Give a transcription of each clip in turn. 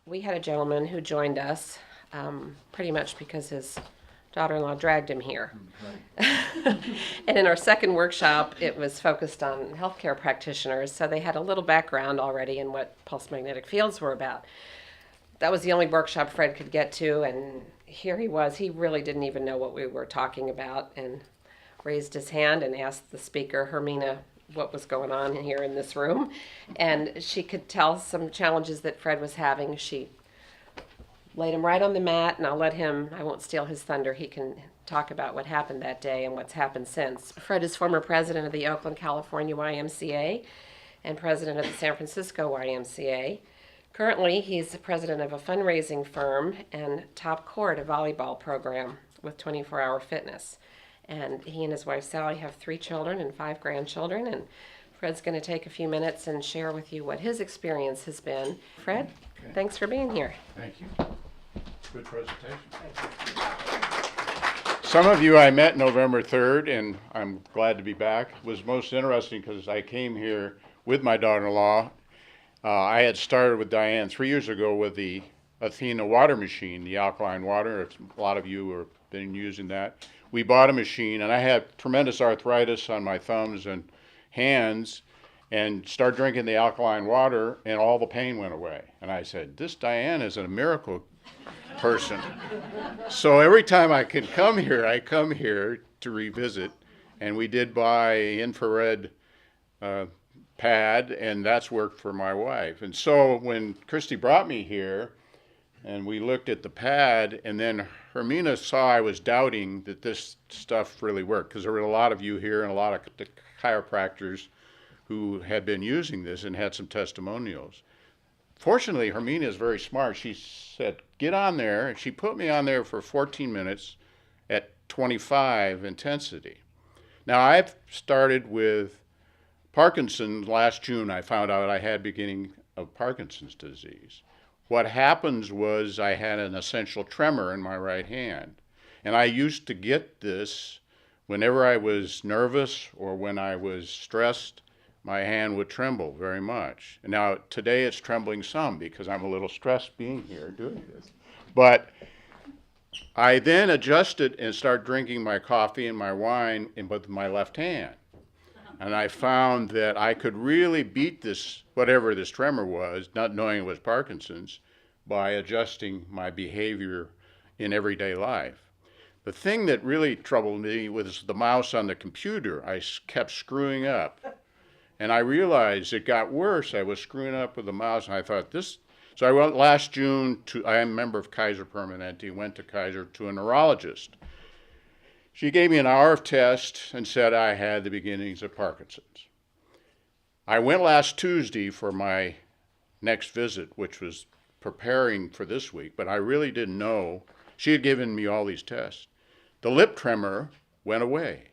We had a gentleman who joined us pretty much because his daughter-in-law dragged him here. And in our second workshop, it was focused on healthcare practitioners, so they had a little background already in what pulse magnetic fields were about. That was the only workshop Fred could get to, and here he was. He really didn't even know what we were talking about and raised his hand and asked the speaker, Hermina, what was going on here in this room. And she could tell some challenges that Fred was having. She laid him right on the mat, and I won't steal his thunder. He can talk about what happened that day and what's happened since. Fred is former president of the Oakland, California YMCA and president of the San Francisco YMCA. Currently, he's the president of a fundraising firm and top court, a volleyball program with 24-hour fitness. And he and his wife Sally have 3 children and 5 grandchildren. And Fred's going to take a few minutes and share with you what his experience has been. Fred, okay. Thanks for being here. Thank you. Good presentation. Some of you I met November 3rd, and I'm glad to be back. It was most interesting because I came here with my daughter-in-law. I had started with Diane 3 years ago with the Athena water machine, the alkaline water. A lot of you have been using that. We bought a machine, and I had tremendous arthritis on my thumbs and hands, and started drinking the alkaline water, and all the pain went away. And I said, this Diane is a miracle person. So every time I can come here, I come here to revisit, and we did buy infrared pad, and that's worked for my wife. And so when Christy brought me here, and we looked at the pad, and then Hermina saw I was doubting that this stuff really worked, because there were a lot of you here and a lot of chiropractors who had been using this and had some testimonials. Fortunately, Hermina is very smart. She said, get on there. And she put me on there for 14 minutes at 25 intensity. Now, I've started with Parkinson's last June. I found out I had beginning of Parkinson's disease. What happens was I had an essential tremor in my right hand. And I used to get this whenever I was nervous or when I was stressed. My hand would tremble very much. And now today it's trembling some because I'm a little stressed being here doing this. But I then adjusted and started drinking my coffee and my wine with my left hand. And I found that I could really beat this, whatever this tremor was, not knowing it was Parkinson's, by adjusting my behavior in everyday life. The thing that really troubled me was the mouse on the computer. I kept screwing up. And I realized it got worse. I was screwing up with the mouse, and I thought this. So I went last June I am a member of Kaiser Permanente, went to Kaiser to a neurologist. She gave me an hour of test and said I had the beginnings of Parkinson's. I went last Tuesday for my next visit, which was preparing for this week, but I really didn't know. She had given me all these tests. The lip tremor went away.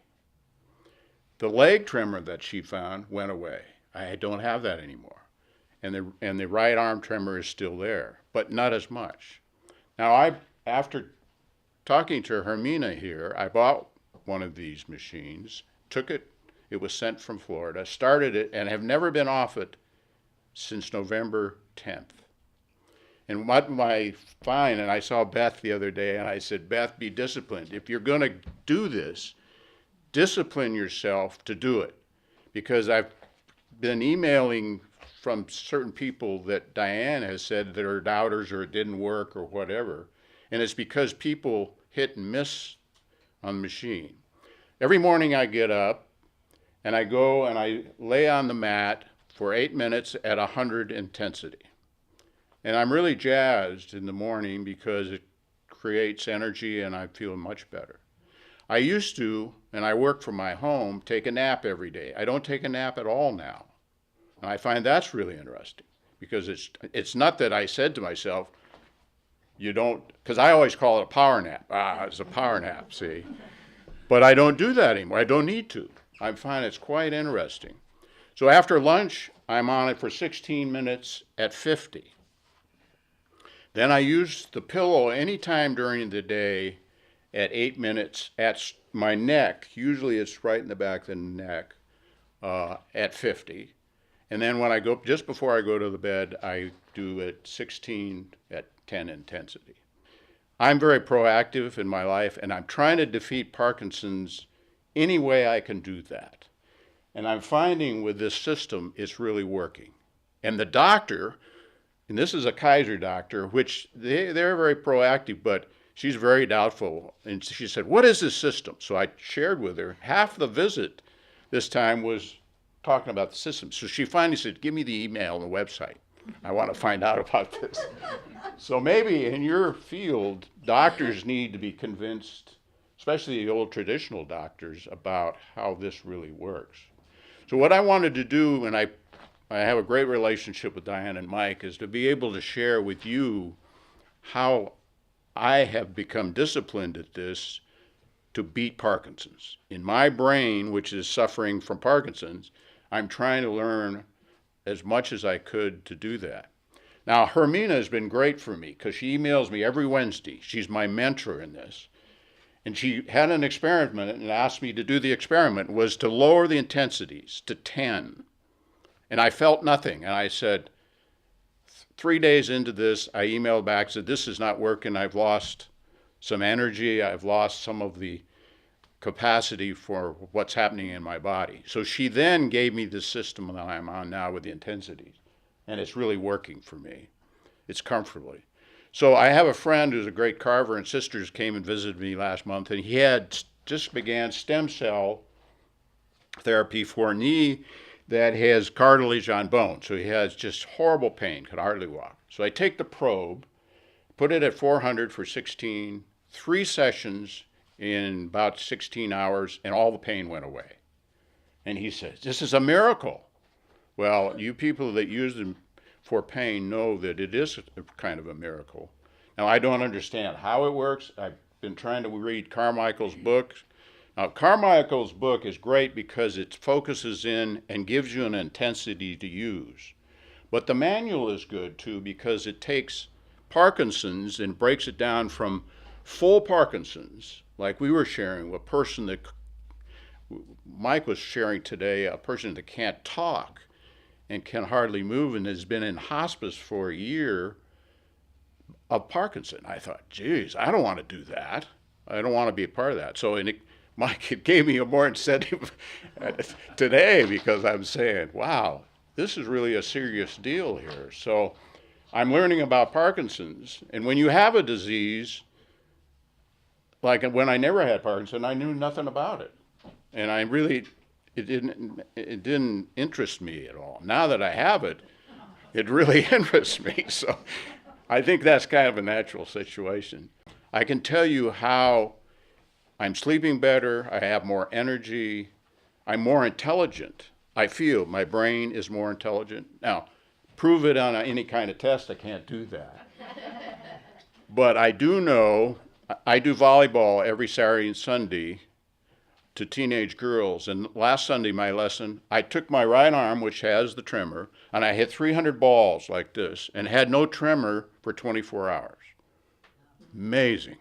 The leg tremor that she found went away. I don't have that anymore. And the right arm tremor is still there, but not as much. Now, after talking to Hermina here, I bought one of these machines, took it, it was sent from Florida, started it, and have never been off it since November 10th. And what I find, and I saw Beth the other day, and I said, Beth, be disciplined. If you're going to do this, discipline yourself to do it. Because I've been emailing from certain people that Diane has said that are doubters or it didn't work or whatever. And it's because people hit and miss on the machine. Every morning I get up and I go and I lay on the mat for 8 minutes at 100 intensity. And I'm really jazzed in the morning because it creates energy and I feel much better. I used to, and I work from my home, take a nap every day. I don't take a nap at all now. And I find that's really interesting because it's not that I said to myself, you don't, because I always call it a power nap. It's a power nap, see? But I don't do that anymore. I don't need to. I find it's quite interesting. So after lunch, I'm on it for 16 minutes at 50. Then I use the pillow anytime during the day at 8 minutes at my neck. Usually it's right in the back of the neck at 50. And then when I go, just before I go to the bed, I do at 16 at 10 intensity. I'm very proactive in my life, and I'm trying to defeat Parkinson's any way I can do that. And I'm finding with this system, it's really working. And the doctor, and this is a Kaiser doctor, which they're very proactive, but she's very doubtful. And she said, what is this system? So I shared with her. Half the visit this time was talking about the system. So she finally said, give me the email and the website. I want to find out about this. So maybe in your field, doctors need to be convinced, especially the old traditional doctors, about how this really works. So what I wanted to do, and I have a great relationship with Diane and Mike, is to be able to share with you how I have become disciplined at this to beat Parkinson's. In my brain, which is suffering from Parkinson's, I'm trying to learn as much as I could to do that. Now, Hermina has been great for me because she emails me every Wednesday. She's my mentor in this. And she had an experiment and asked me to do the experiment, was to lower the intensities to 10. And I felt nothing. And I said, 3 days into this, I emailed back, said, this is not working. I've lost some energy. I've lost some of the capacity for what's happening in my body. So she then gave me the system that I'm on now with the intensities. And it's really working for me. It's comfortably. So I have a friend who's a great carver, and sisters came and visited me last month, and he had just began stem cell therapy for a knee that has cartilage on bone. So he has just horrible pain, could hardly walk. So I take the probe, put it at 400 for 16, 3 sessions in about 16 hours, and all the pain went away. And he says, this is a miracle. Well, you people that use them for pain know that it is a kind of a miracle. Now, I don't understand how it works. I've been trying to read Carmichael's book. Now, Carmichael's book is great because it focuses in and gives you an intensity to use. But the manual is good, too, because it takes Parkinson's and breaks it down from full Parkinson's, like we were sharing, a person that Mike was sharing today, a person that can't talk and can hardly move and has been in hospice for a year of Parkinson. I thought, geez, I don't want to do that. I don't want to be a part of that. So Mike, it gave me a more incentive today because I'm saying, wow, this is really a serious deal here. So I'm learning about Parkinson's. And when you have a disease, like when I never had Parkinson, I knew nothing about it. And I really, it didn't interest me at all. Now that I have it, it really interests me. So I think that's kind of a natural situation. I can tell you how I'm sleeping better, I have more energy, I'm more intelligent. I feel my brain is more intelligent. Now, prove it on any kind of test, I can't do that. But I do know, I do volleyball every Saturday and Sunday to teenage girls. And last Sunday, my lesson, I took my right arm, which has the tremor, and I hit 300 balls like this and had no tremor for 24 hours. Amazing.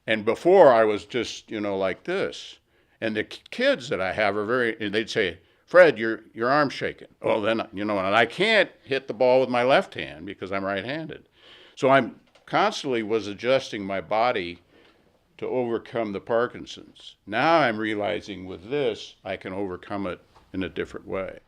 And before I was just, like this. And the kids that I have are they'd say, Fred, your arm's shaking. Well, then, and I can't hit the ball with my left hand because I'm right-handed. So I'm constantly was adjusting my body to overcome the Parkinson's. Now I'm realizing with this, I can overcome it in a different way.